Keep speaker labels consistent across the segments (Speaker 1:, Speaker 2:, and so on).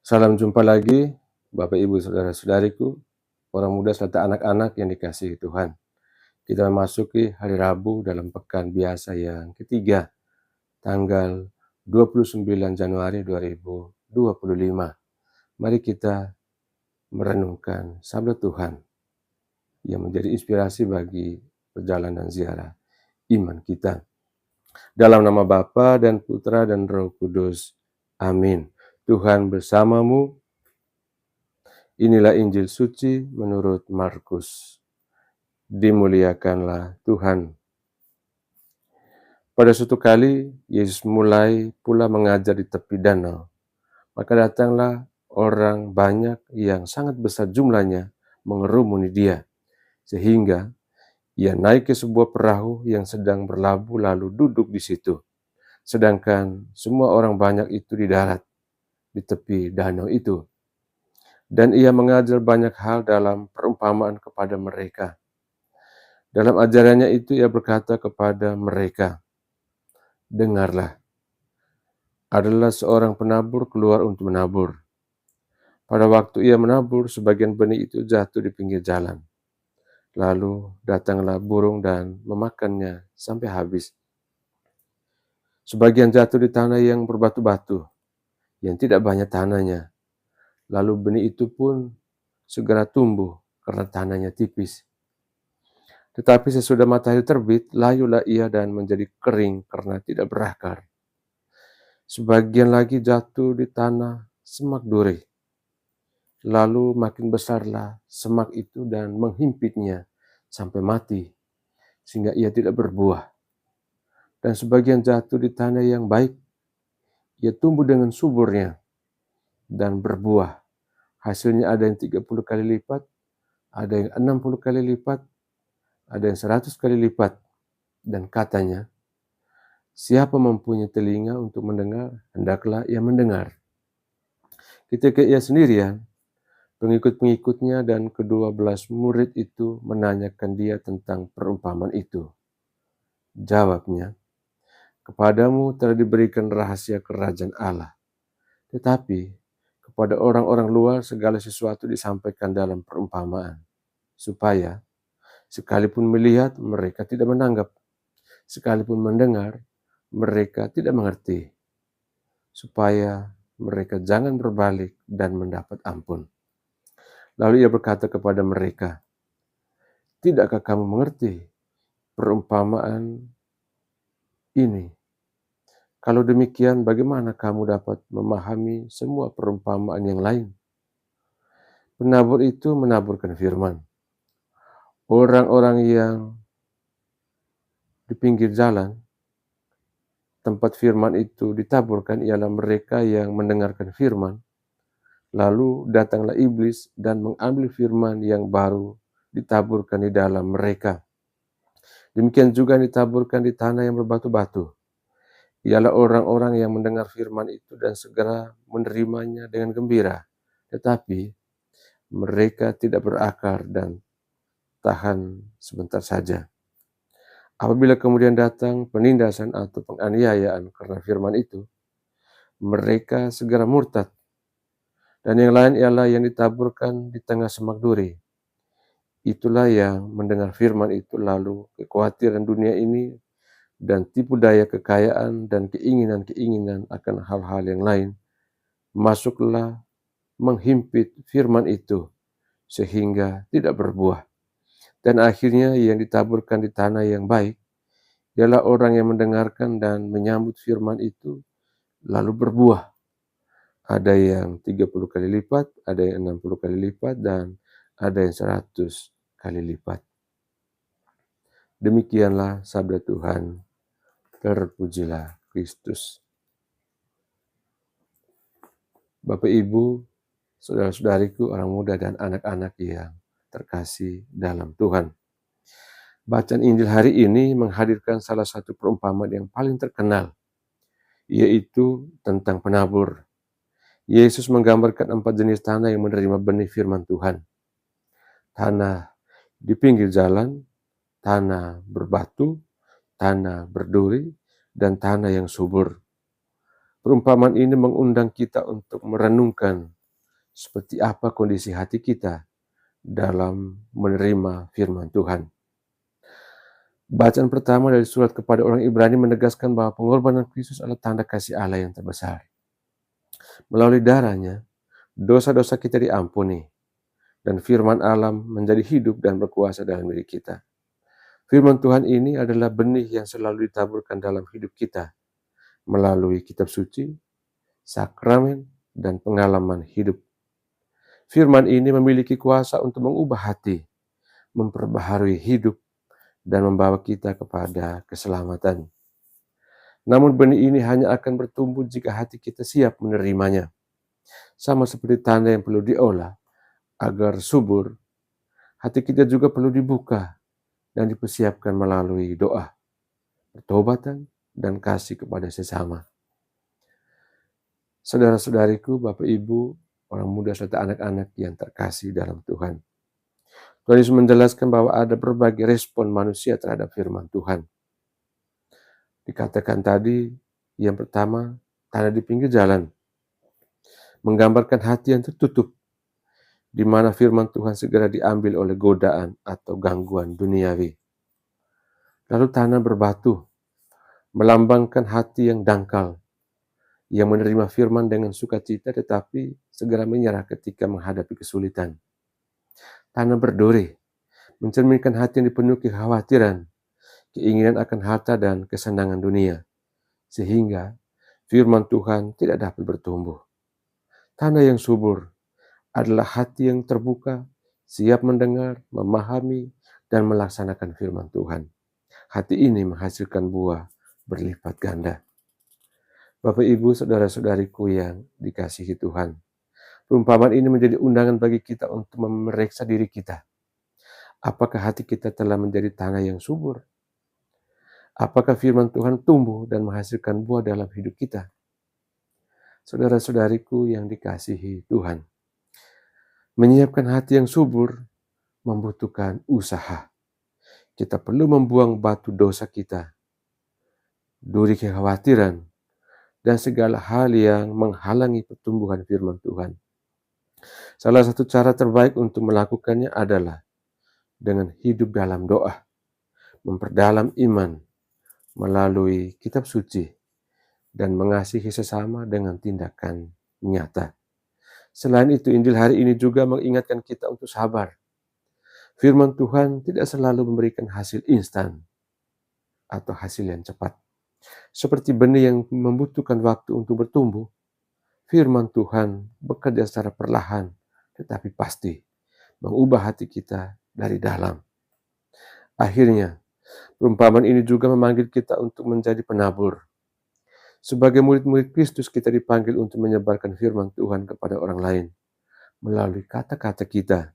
Speaker 1: Salam jumpa lagi, Bapak, Ibu, saudara-saudariku, orang muda serta anak-anak yang dikasihi Tuhan. Kita memasuki hari Rabu dalam pekan biasa yang ketiga, tanggal 29 Januari 2025. Mari kita merenungkan sabda Tuhan yang menjadi inspirasi bagi perjalanan ziarah iman kita. Dalam nama Bapa dan Putra dan Roh Kudus. Amin. Tuhan bersamamu. Inilah Injil suci menurut Markus. Dimuliakanlah Tuhan. Pada suatu kali, Yesus mulai pula mengajar di tepi danau. Maka datanglah orang banyak yang sangat besar jumlahnya mengerumuni dia, sehingga ia naik ke sebuah perahu yang sedang berlabuh lalu duduk di situ. Sedangkan semua orang banyak itu di darat, di tepi danau itu. Dan ia mengajar banyak hal dalam perumpamaan kepada mereka. Dalam ajarannya itu ia berkata kepada mereka, "Dengarlah, adalah seorang penabur keluar untuk menabur. Pada waktu ia menabur, sebagian benih itu jatuh di pinggir jalan. Lalu datanglah burung dan memakannya sampai habis. Sebagian jatuh di tanah yang berbatu-batu, yang tidak banyak tanahnya. Lalu benih itu pun segera tumbuh karena tanahnya tipis. Tetapi sesudah matahari terbit, layulah ia dan menjadi kering karena tidak berakar. Sebagian lagi jatuh di tanah semak duri. Lalu makin besarlah semak itu dan menghimpitnya sampai mati, sehingga ia tidak berbuah. Dan sebagian jatuh di tanah yang baik, ia tumbuh dengan suburnya dan berbuah. Hasilnya ada yang 30 kali lipat, ada yang 60 kali lipat, ada yang 100 kali lipat. Dan katanya, siapa mempunyai telinga untuk mendengar, hendaklah ia mendengar. Ketika ia sendirian, pengikut-pengikutnya dan ke-12 murid itu menanyakan dia tentang perumpamaan itu. Jawabnya, "Kepadamu telah diberikan rahasia kerajaan Allah. Tetapi kepada orang-orang luar segala sesuatu disampaikan dalam perumpamaan, supaya sekalipun melihat mereka tidak menanggap, sekalipun mendengar mereka tidak mengerti, supaya mereka jangan berbalik dan mendapat ampun." Lalu ia berkata kepada mereka, "Tidakkah kamu mengerti perumpamaan ini? Kalau demikian, bagaimana kamu dapat memahami semua perumpamaan yang lain?" Penabur itu menaburkan firman. Orang-orang yang di pinggir jalan, tempat firman itu ditaburkan, ialah mereka yang mendengarkan firman. Lalu datanglah iblis dan mengambil firman yang baru ditaburkan di dalam mereka. Demikian juga ditaburkan di tanah yang berbatu-batu. Ialah orang-orang yang mendengar firman itu dan segera menerimanya dengan gembira. Tetapi mereka tidak berakar dan tahan sebentar saja. Apabila kemudian datang penindasan atau penganiayaan karena firman itu, mereka segera murtad. Dan yang lain ialah yang ditaburkan di tengah semak duri. Itulah yang mendengar firman itu lalu kekhawatiran dunia ini dan tipu daya kekayaan dan keinginan-keinginan akan hal-hal yang lain masuklah menghimpit firman itu sehingga tidak berbuah. Dan akhirnya yang ditaburkan di tanah yang baik ialah orang yang mendengarkan dan menyambut firman itu lalu berbuah. Ada yang 30 kali lipat, ada yang 60 kali lipat, dan ada yang 100 kali lipat. Demikianlah sabda Tuhan. Terpujilah Kristus. Bapak, Ibu, saudara-saudariku, orang muda dan anak-anak yang terkasih dalam Tuhan. Bacaan Injil hari ini menghadirkan salah satu perumpamaan yang paling terkenal, yaitu tentang penabur. Yesus menggambarkan 4 jenis tanah yang menerima benih firman Tuhan. Tanah di pinggir jalan, tanah berbatu, tanah berduri, dan tanah yang subur. Perumpamaan ini mengundang kita untuk merenungkan seperti apa kondisi hati kita dalam menerima firman Tuhan. Bacaan pertama dari surat kepada orang Ibrani menegaskan bahwa pengorbanan Kristus adalah tanda kasih Allah yang terbesar. Melalui darahnya, dosa-dosa kita diampuni, dan firman Allah menjadi hidup dan berkuasa dalam diri kita. Firman Tuhan ini adalah benih yang selalu ditaburkan dalam hidup kita melalui kitab suci, sakramen, dan pengalaman hidup. Firman ini memiliki kuasa untuk mengubah hati, memperbaharui hidup, dan membawa kita kepada keselamatan. Namun benih ini hanya akan bertumbuh jika hati kita siap menerimanya. Sama seperti tanda yang perlu diolah agar subur, hati kita juga perlu dibuka dan dipersiapkan melalui doa, pertobatan, dan kasih kepada sesama. Saudara-saudariku, Bapak Ibu, orang muda serta anak-anak yang terkasih dalam Tuhan. Tuhan Yesus menjelaskan bahwa ada berbagai respon manusia terhadap firman Tuhan. Dikatakan tadi, yang pertama, tanda di pinggir jalan, menggambarkan hati yang tertutup, di mana firman Tuhan segera diambil oleh godaan atau gangguan duniawi. Lalu tanah berbatu, melambangkan hati yang dangkal, yang menerima firman dengan sukacita tetapi segera menyerah ketika menghadapi kesulitan. Tanah berduri, mencerminkan hati yang dipenuhi kekhawatiran, keinginan akan harta dan kesenangan dunia, sehingga firman Tuhan tidak dapat bertumbuh. Tanah yang subur adalah hati yang terbuka, siap mendengar, memahami, dan melaksanakan firman Tuhan. Hati ini menghasilkan buah berlipat ganda. Bapak, Ibu, saudara-saudariku yang dikasihi Tuhan, perumpamaan ini menjadi undangan bagi kita untuk memeriksa diri kita. Apakah hati kita telah menjadi tanah yang subur? Apakah firman Tuhan tumbuh dan menghasilkan buah dalam hidup kita? Saudara-saudariku yang dikasihi Tuhan, menyiapkan hati yang subur membutuhkan usaha. Kita perlu membuang batu dosa kita, duri kekhawatiran, dan segala hal yang menghalangi pertumbuhan firman Tuhan. Salah satu cara terbaik untuk melakukannya adalah dengan hidup dalam doa, memperdalam iman melalui kitab suci, dan mengasihi sesama dengan tindakan nyata. Selain itu, Injil hari ini juga mengingatkan kita untuk sabar. Firman Tuhan tidak selalu memberikan hasil instan atau hasil yang cepat. Seperti benih yang membutuhkan waktu untuk bertumbuh, firman Tuhan bekerja secara perlahan tetapi pasti mengubah hati kita dari dalam. Akhirnya, perumpamaan ini juga memanggil kita untuk menjadi penabur. Sebagai murid-murid Kristus, kita dipanggil untuk menyebarkan firman Tuhan kepada orang lain melalui kata-kata kita,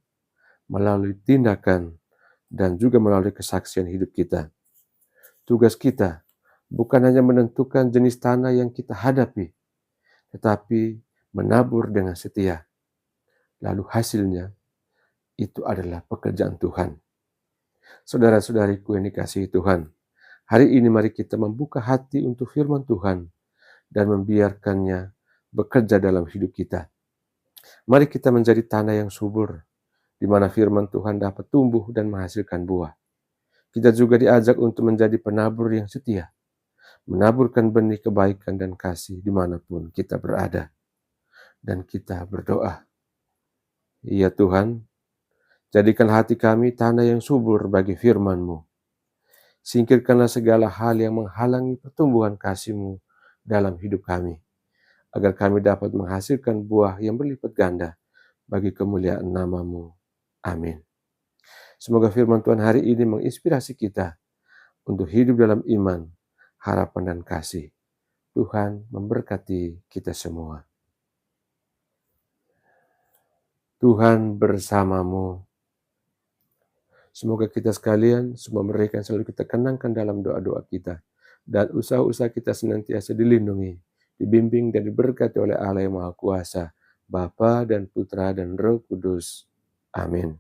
Speaker 1: melalui tindakan, dan juga melalui kesaksian hidup kita. Tugas kita bukan hanya menentukan jenis tanah yang kita hadapi, tetapi menabur dengan setia. Lalu hasilnya, itu adalah pekerjaan Tuhan. Saudara-saudariku yang dikasihi Tuhan, hari ini mari kita membuka hati untuk firman Tuhan dan membiarkannya bekerja dalam hidup kita. Mari kita menjadi tanah yang subur, di mana firman Tuhan dapat tumbuh dan menghasilkan buah. Kita juga diajak untuk menjadi penabur yang setia, menaburkan benih kebaikan dan kasih dimanapun kita berada. Dan kita berdoa, ya Tuhan, jadikan hati kami tanah yang subur bagi firman-Mu. Singkirkanlah segala hal yang menghalangi pertumbuhan kasih-Mu dalam hidup kami, agar kami dapat menghasilkan buah yang berlipat ganda bagi kemuliaan nama-Mu. Amin. Semoga firman Tuhan hari ini menginspirasi kita untuk hidup dalam iman, harapan, dan kasih. Tuhan memberkati kita semua. Tuhan bersamamu. Semoga kita sekalian, semua mereka yang selalu kita kenangkan dalam doa-doa kita, dan usaha-usaha kita senantiasa dilindungi, dibimbing, dan diberkati oleh Allah yang Maha Kuasa, Bapa dan Putra dan Roh Kudus. Amin.